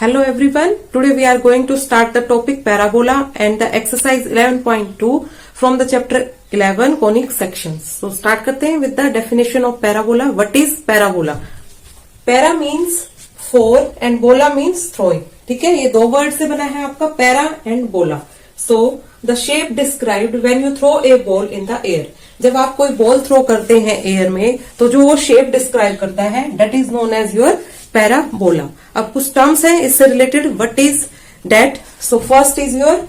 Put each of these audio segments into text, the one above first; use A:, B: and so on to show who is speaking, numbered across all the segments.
A: Hello everyone. Today we are going to start the topic parabola and the exercise 11.2 from the chapter 11 conic sections. So start करते हैं with the definition of parabola. What is parabola? Para means four and bola means throwing. ठीक है, ये दो word से बना है आपका para and bola. So the shape described when you throw a ball in the air. जब आप कोई बॉल थ्रो करते हैं एयर में तो जो वो शेप डिस्क्राइब करता है that is known as your parabola. अब कुछ टर्म्स हैं इससे related. What is that? So first is your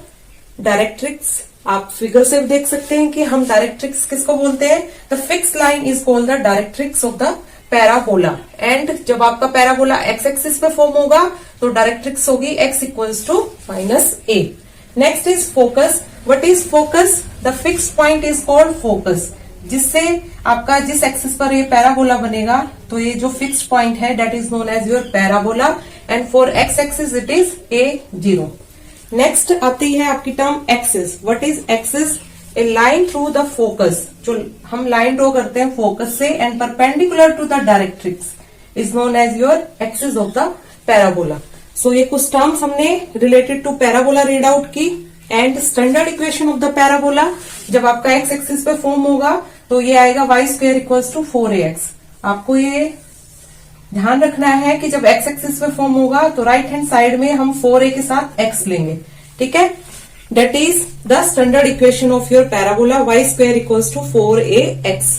A: directrix. आप फिगर से देख सकते हैं कि हम डायरेक्ट्रिक्स किसको बोलते हैं. The fix line is called the directrix of the parabola. And जब आपका पैराबोला एक्स एक्सिस पे फॉर्म होगा तो डायरेक्ट्रिक्स होगी x equals to -a. Next is focus. What is focus? The fix point is called focus. जिससे आपका जिस axis पर ये पैराबोला बनेगा तो ये जो फिक्स्ड पॉइंट है that is known as your parabola. And for x axis it is a0. Next आती है आपकी term axis. What is axis? A line through the focus. जो हम लाइन ड्रॉ करते हैं फोकस से and perpendicular to the directrix is known as your axis of the parabola. So ये कुछ टर्म्स हमने related to parabola read out की. And standard equation of the parabola जब आपका एक्स एक्सिस पे फॉर्म होगा तो ये आएगा Y square equals to 4ax. आपको ये ध्यान रखना है कि जब एक्स एक्सिस पे फॉर्म होगा तो राइट हैंड साइड में हम 4a के साथ x लेंगे. ठीक है, that is the standard equation of your parabola. Y square equals to 4ax.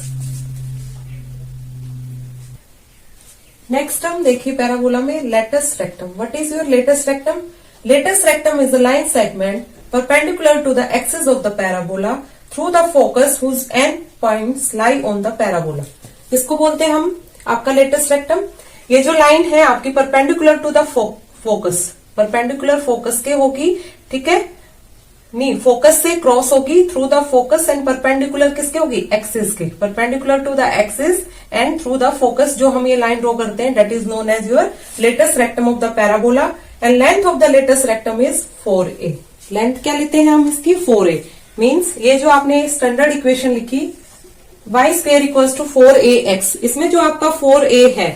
A: Next term देखिए पैराबोला में latus rectum. What is your latus rectum? Latus rectum is a line segment perpendicular to the axis of the parabola through the focus whose end points lie on the parabola. इसको बोलते हैं हम आपका latus rectum. ये जो line है आपकी perpendicular to the focus, perpendicular focus के होगी. ठीक है, नहीं फोकस से क्रॉस होगी through the focus and perpendicular किसके होगी? एक्सिस के. Perpendicular to the axis and through the focus जो हम ये लाइन ड्रॉ करते हैं that is known as your latus rectum of the parabola. And length of the latus rectum is 4a. Length क्या लेते हैं हम इसकी? 4a. मीन्स ये जो आपने स्टैंडर्ड इक्वेशन लिखी y square equals to 4ax, इसमें जो आपका 4a है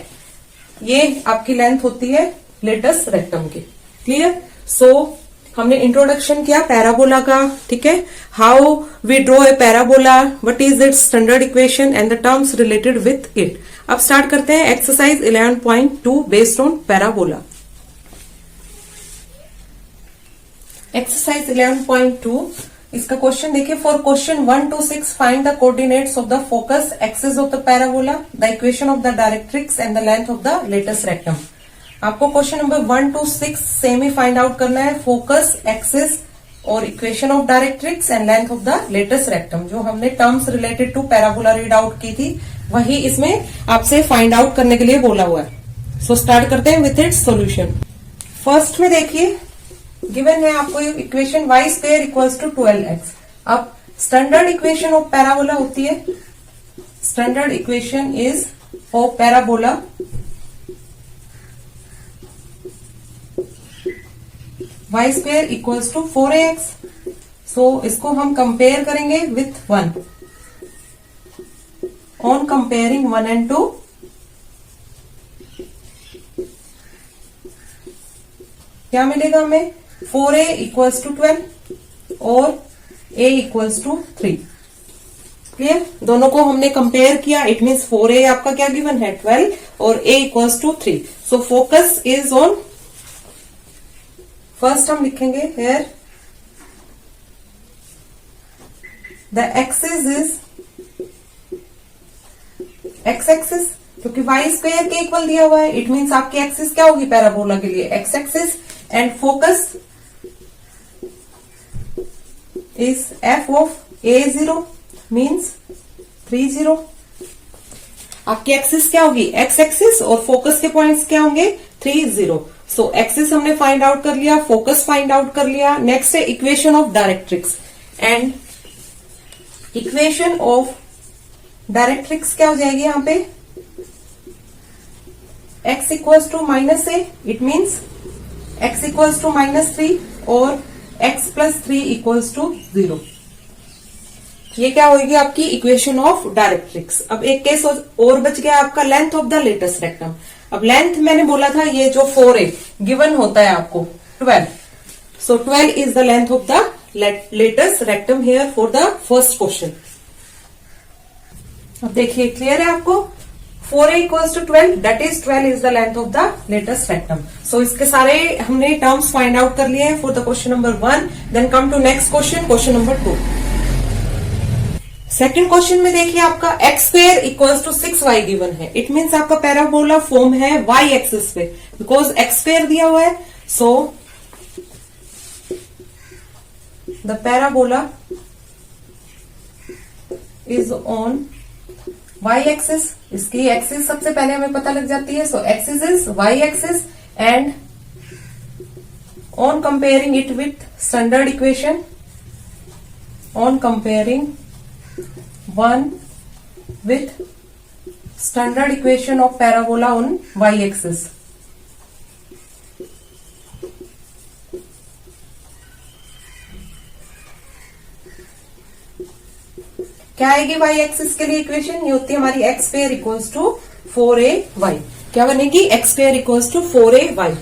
A: ये आपकी लेंथ होती है लेटस रेक्टम की. क्लियर? सो हमने इंट्रोडक्शन किया पैराबोला का. ठीक है, how we draw a parabola, what is its standard equation and the terms related with it. अब स्टार्ट करते हैं exercise 11.2 based on parabola. Exercise 11.2 इसका क्वेश्चन देखिए. For question 1 to 6 find the coordinates of the focus axis of the parabola, the equation of the directrix and the length of the latus rectum. आपको question number 1 to 6 same ही find out करना है. Focus, axis और equation of directrix and length of the latus rectum. जो हमने terms related to parabola read out की थी वही इसमें आपसे फाइंड आउट करने के लिए बोला हुआ है. सो स्टार्ट करते हैं विथ इट्स सोल्यूशन. फर्स्ट में देखिए गिवन है आपको equation y square equals to 12x. अब स्टैंडर्ड इक्वेशन ऑफ पैराबोला होती है, standard equation is of parabola y square equals to 4ax. So इसको हम कंपेयर करेंगे विथ 1. ऑन कंपेयरिंग 1 and 2 क्या मिलेगा हमें? 4a इक्वल्स टू 12 और a इक्वल्स टू 3. क्लियर? दोनों को हमने कंपेयर किया. इट मीन्स 4a आपका क्या गिवन है? 12 और a equals to 3. So focus is on, first हम लिखेंगे here the axis is x axis, क्योंकि वाई स्क्वायर के इक्वल दिया हुआ है. इट मीन्स आपकी एक्सिस क्या होगी पैराबोला के लिए? X axis. And focus is f of a0 means 30. आपकी एक्सिस क्या होगी? X axis. और फोकस के पॉइंट्स क्या होंगे? 30. सो एक्सिस हमने फाइंड आउट कर लिया, फोकस फाइंड आउट कर लिया. नेक्स्ट है equation of directrix. And equation of directrix क्या हो जाएगी यहाँ पे? x equals to -a. It means x equals to -3 और x plus 3 equals to 0. ये क्या होगी आपकी इक्वेशन ऑफ डायरेक्ट्रिक्स। अब एक केस और बच गया आपका, length of the latus rectum. अब लेंथ मैंने बोला था ये जो 4a गिवन होता है आपको 12, so 12 is the length of the latus rectum here for the first question. अब देखिए क्लियर है आपको, 4a equals to 12, that is 12 is the length of the latus rectum. So इसके सारे हमने टर्म्स फाइंड आउट कर लिए हैं for the question number 1। Then come to next question, question number 2। Second question में देखिए आपका x square equals to 6y given है। इट मीन्स आपका पैराबोला फॉर्म है y एक्सिस पे, बिकॉज x स्क्वायर दिया हुआ है। So the parabola is on y axis. इसकी एक्सिस सबसे पहले हमें पता लग जाती है। So axis is y axis and on comparing it with standard equation, on comparing one with standard equation of parabola on y-axis. क्या आएगी y-axis के लिए इक्वेशन? ये होती है हमारी x square equals to 4ay। क्या बनेगी? x square equals to 4ay।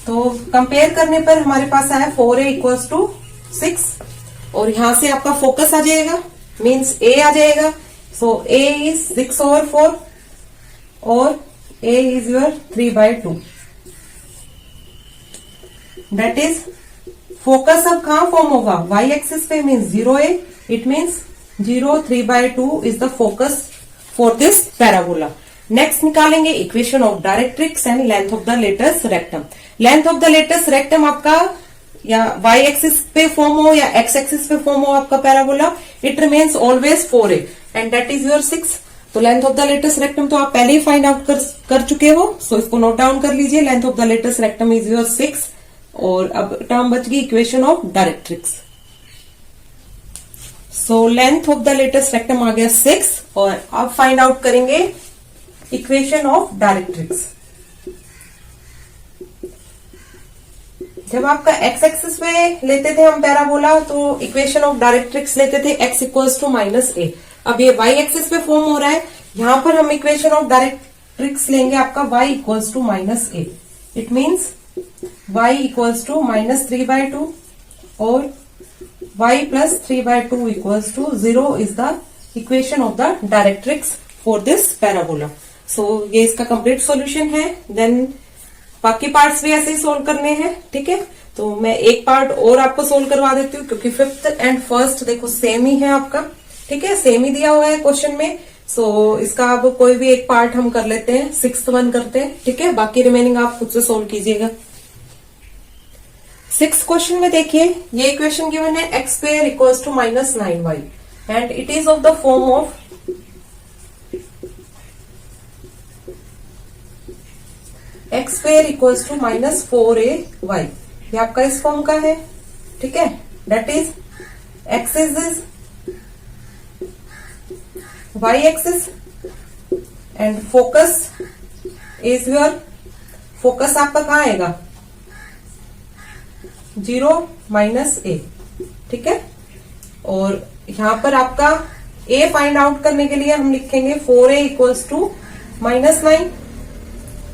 A: तो कंपेयर करने पर हमारे पास आया 4a इक्वल्स टू 6, और यहां से आपका फोकस आ जाएगा, मीन्स a आ जाएगा। सो a इज 6/4 और a is your 3/2। That is focus अब कहां फॉर्म होगा? y एक्सिस पे, means 0a। It means 0, 3/2 is the focus for this parabola. Next निकालेंगे equation of directrix and length of the latus rectum. Length of the latus rectum आपका या y axis पे form हो या x axis पे form हो आपका parabola, it remains always 4a and that is your 6। तो length of the latus rectum तो आप पहले ही फाइंड आउट कर चुके हो। सो इसको नोट डाउन कर लीजिए, length of the latus rectum is your 6। और अब टर्म बच गई equation of directrix. So length of the latus rectum आ गया 6, और अब फाइंड आउट करेंगे इक्वेशन ऑफ डायरेक्ट्रिक्स। जब आपका x एक्सिस पे लेते थे हम पैराबोला, तो इक्वेशन ऑफ डायरेक्ट्रिक्स लेते थे x इक्वल्स टू -a। अब ये y एक्सिस पे फॉर्म हो रहा है, यहां पर हम इक्वेशन ऑफ डायरेक्ट्रिक्स लेंगे आपका y equals to -a। It means y equals to -3/2 और y plus 3/2 equals to 0 is the equation of the directrix for this parabola. So ये इसका कंप्लीट सॉल्यूशन है। देन बाकी पार्ट्स भी ऐसे ही सोल्व करने हैं, ठीक है। तो मैं एक पार्ट और आपको सोल्व करवा देती हूँ, क्योंकि 5th एंड 1st देखो सेम ही है आपका, ठीक है, सेम ही दिया हुआ है क्वेश्चन में। सो इसका अब कोई भी एक पार्ट हम कर लेते हैं, 6th वन करते हैं, ठीक है। बाकी रिमेनिंग आप खुद से सोल्व कीजिएगा। 6th क्वेश्चन में देखिए, ये इक्वेशन गिवन है x square equals to -9y and it is of the form of x square equals to -4ay। ये आपका इस फॉर्म का है, ठीक है। That is axis is y axis and focus is your, focus आपका कहाँ आएगा? 0 -a, ठीक है। और यहां पर आपका a फाइंड आउट करने के लिए हम लिखेंगे 4a इक्वल्स टू -9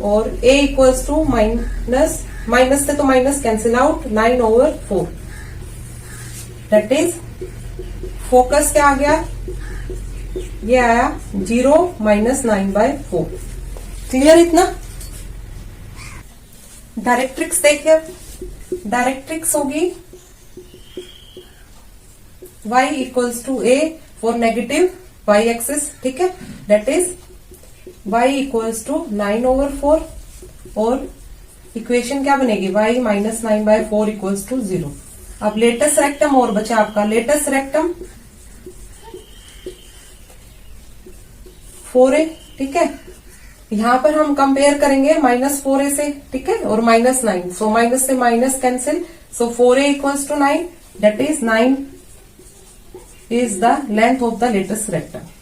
A: और a इक्वल्स टू माइनस से तो minus cancel out, 9/4। That is focus क्या आ गया? ये आया 0 -9/4। क्लियर इतना? डायरेक्ट्रिक्स देखिए, डायरेक्ट्रिक्स होगी y equals to a for negative y axis, ठीक है। That is y equals to 9/4 और इक्वेशन क्या बनेगी? y -9/4 equals to 0। अब लेटेस्ट रेक्टम और बचा आपका, लेटेस्ट रेक्टम 4a, ठीक है। यहां पर हम कंपेयर करेंगे -4a से, ठीक है, और -9। सो माइनस से minus cancel, so 4a equals to 9, that is 9 is the length of the latus rectum.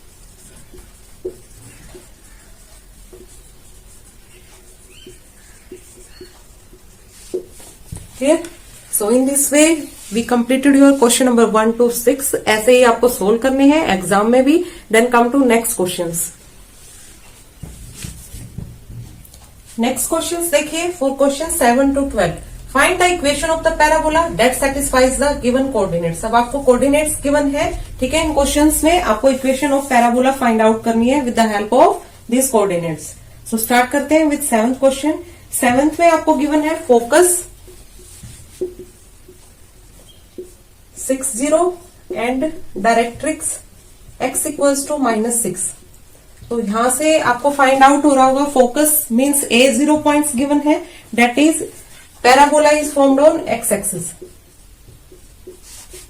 A: Clear? So in this way we completed your question number 1 to 6। ऐसे ही आपको सोल्व करने हैं एग्जाम में भी। Then come to next questions. Next questions देखिए for question 7 to 12। Find the equation of the parabola that satisfies the given coordinates. अब आपको coordinates given है, ठीक है। इन क्वेश्चंस में आपको equation of parabola find out करनी है with the help of this coordinates. So start करते हैं विद 7th क्वेश्चन। 7th में आपको गिवन है focus 60 and directrix x equals to -6। तो यहां से आपको फाइंड आउट हो रहा होगा focus means a0 points given है, that is parabola is formed on x axis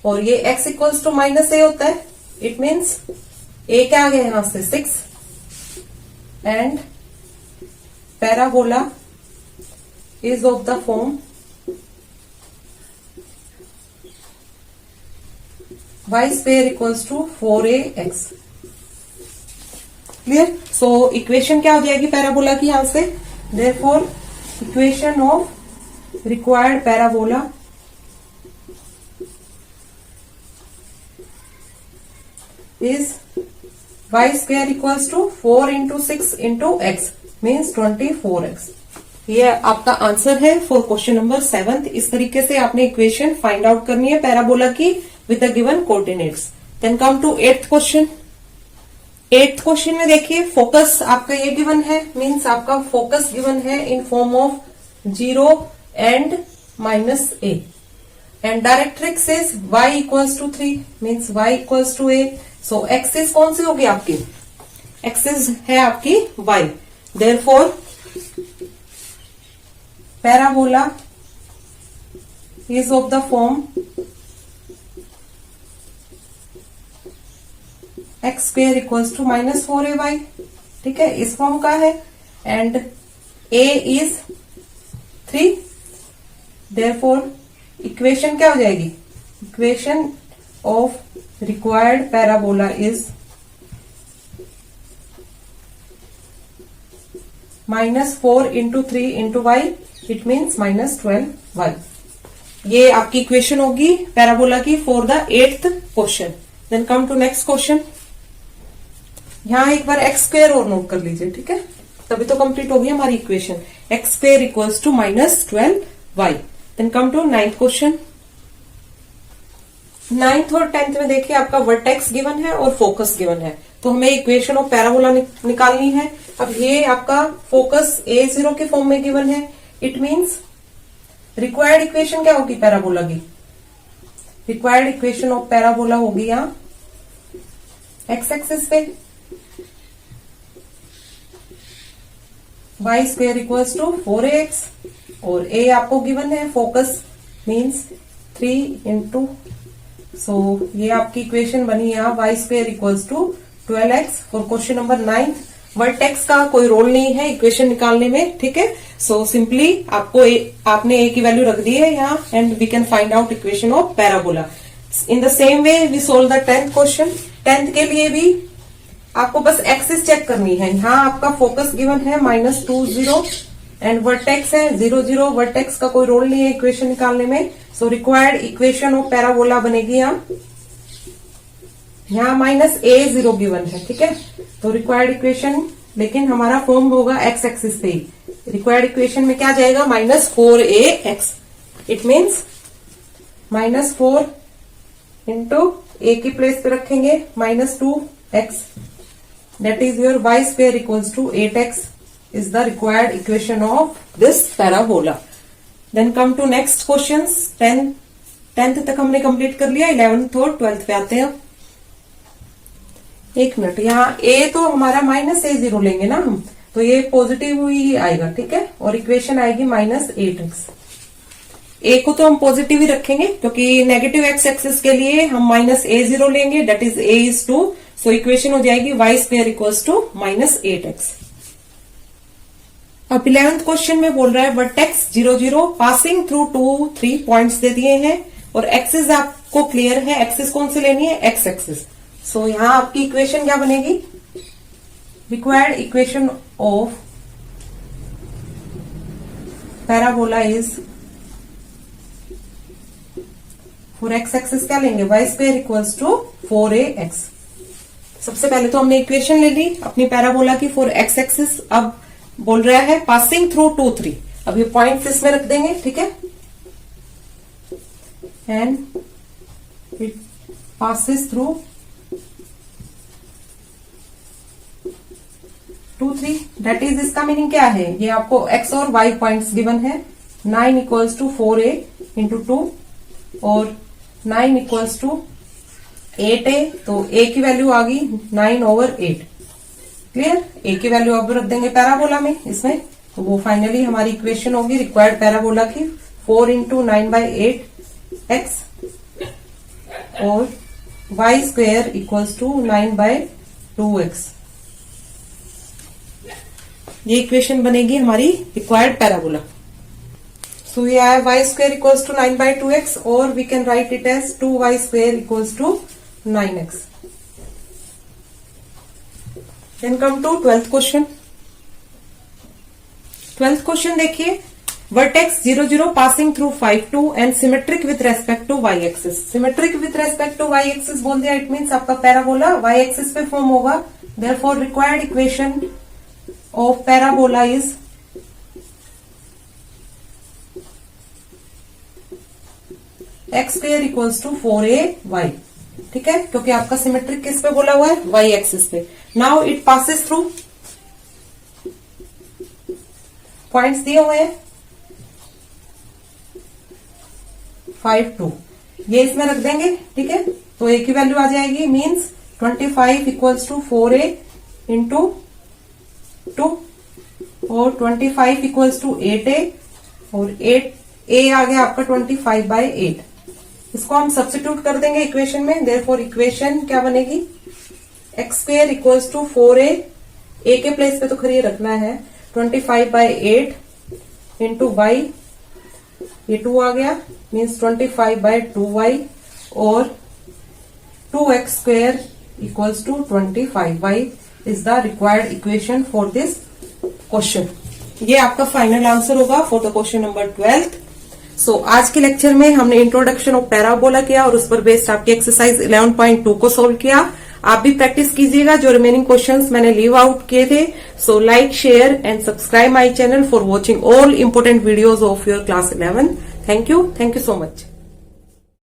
A: और ये x इक्वल्स टू -a होता है। इट मींस a क्या आ गया यहां से 6 and parabola is of the form y square equals to 4ax। Clear. So equation क्या हो जाएगी पैराबोला की यहां से, therefore equation of required parabola is y square equals to 4 into 6 into x means 24x। ये आपका आंसर है for question number 7। इस तरीके से आपने इक्वेशन फाइंड आउट करनी है पैराबोला की with the given coordinates. Then come to 8th question. 8th question में देखिए फोकस आपका ये गिवन है, मींस आपका फोकस गिवन है in form of 0 and -a and directrix is y equals to 3 means y equals to a। So axis कौन सी होगी आपकी, एक्सिस है आपकी y। Therefore parabola is of the form x square equals to -4ay, ठीक है, इस form का है and a is 3। Therefore equation क्या हो जाएगी, equation of required parabola is -4 into 3 into y, it means -12y। ये आपकी इक्वेशन होगी पैराबोला की for the 8th question. Then come to next question. यहां एक बार x स्क्वेयर और नोट कर लीजिए, ठीक है, तभी तो कंप्लीट होगी हमारी equation. x square equals to -12y। Then come to 9th question. 9th और 10th में देखिए आपका वर्टेक्स गिवन है और फोकस गिवन है, तो हमें इक्वेशन ऑफ पैराबोला निकालनी है। अब ये आपका फोकस a0 के फॉर्म में गिवन है, इट मींस रिक्वायर्ड इक्वेशन क्या होगी पैराबोला की, रिक्वायर्ड इक्वेशन ऑफ पैराबोला होगी यहां x एक्सिस पे y square equals to 4ax और a आपको गिवन है फोकस मींस 3 इंटू, सो ये आपकी इक्वेशन बनी यहाँ y square equals to 12x for question number 9। Vertex का कोई रोल नहीं है इक्वेशन निकालने में, ठीक है। सो सिंपली आपको आपने a की वैल्यू रख दी है यहाँ and we can find out equation of parabola. In the same way we solve the 10th question. 10th के लिए भी आपको बस एक्सिस चेक करनी है। यहाँ आपका फोकस गिवन है -20 एंड वर्टेक्स है 0 वर्टेक्स का कोई रोल नहीं है इक्वेशन निकालने में। So required equation of parabola बनेगी यहाँ -a0 गिवन है, ठीक है। तो रिक्वायर्ड इक्वेशन, लेकिन हमारा फॉर्म होगा x एक्सिस पे ही। रिक्वायर्ड इक्वेशन में क्या जाएगा -4ax, it means -4 into a की प्लेस पे रखेंगे -2x, that is your y square equals to 8x is the required equation of this parabola. Then come to next questions। 10th तक हमने complete कर लिया, 11th और 12th पे आते हैं। एक मिनट, यहाँ a तो हमारा -a0 लेंगे ना हम, तो ये पॉजिटिव ही आएगा, ठीक है, और इक्वेशन आएगी -8x। a को तो हम पॉजिटिव ही रखेंगे क्योंकि नेगेटिव x एक्सिस के लिए हम -a0 लेंगे, that is a is 2। So equation हो जाएगी y square equals to -8x। अब 11th क्वेश्चन में बोल रहा है वर्टेक्स 0 पासिंग थ्रू 2 3 पॉइंट्स दे दिए हैं और एक्सिस आपको क्लियर है, एक्सिस कौन सी लेनी है, x एक्सिस। सो यहां आपकी इक्वेशन क्या बनेगी, required equation of parabola is for x axis क्या लेंगे, Y square equals to 4ax। सबसे पहले तो हमने इक्वेशन ले ली अपनी पैराबोला की फॉर एक्स एक्सिस। अब बोल रहा है पासिंग थ्रू 2, 3। अब ये पॉइंट्स इसमें रख देंगे, ठीक है। And it passes through 2, 3। That is, इसका मीनिंग क्या है, ये आपको एक्स और वाई पॉइंट्स गिवन है। 9 इक्वल्स टू 4a इंटू 2 और 9 इक्वल्स टू 8a। तो a की वैल्यू आ गई 9/8। क्लियर, a की वैल्यू अब रख देंगे पैराबोला में इसमें, तो वो फाइनली हमारी इक्वेशन होगी रिक्वायर्ड पैराबोला की 4 इंटू 9/8x और Y square equals to 9/2x। ये इक्वेशन बनेगी हमारी रिक्वायर्ड पैराबोला। सो ये आया y square equals to 9/2x और we can write it as 2y square equals to 9x। Then come to 12th question। 12th question देखिए, vertex 0, 0 passing through 5, 2 and symmetric with respect to y axis। symmetric with respect to y axis बोल दिया, it means आपका parabola y axis पे form होगा। therefore required equation of parabola is x square equals to 4ay। ठीक है, क्योंकि आपका symmetric किस पे बोला हुआ है, y एक्सिस पे। Now it passes through, points दिए हुए हैं 5, 2, ये इसमें रख देंगे, ठीक है। तो a की वैल्यू आ जाएगी, means 25 equals to 4a into 2 और 25 इक्वल्स टू 8a और 8a आ गया आपका 25/8। इसको हम सब्स्टिट्यूट कर देंगे इक्वेशन में। देयरफॉर इक्वेशन क्या बनेगी, x square equals to 4a, a के प्लेस पे तो खैर ये रखना है, 25/8 इंटू वाई, ये 2 आ गया, मीन्स 25/2y और 2x square equals to 25y is the required equation for this question. ये आपका फाइनल आंसर होगा फॉर द क्वेश्चन नंबर 12। सो आज के लेक्चर में हमने इंट्रोडक्शन ऑफ पैराबोला किया और उस पर बेस्ड आपकी एक्सरसाइज 11.2 को सोल्व किया। आप भी प्रैक्टिस कीजिएगा जो रिमेनिंग क्वेश्चंस मैंने लीव आउट किए थे। So like, share and subscribe my channel for watching all important videos of your class 11। Thank you so much.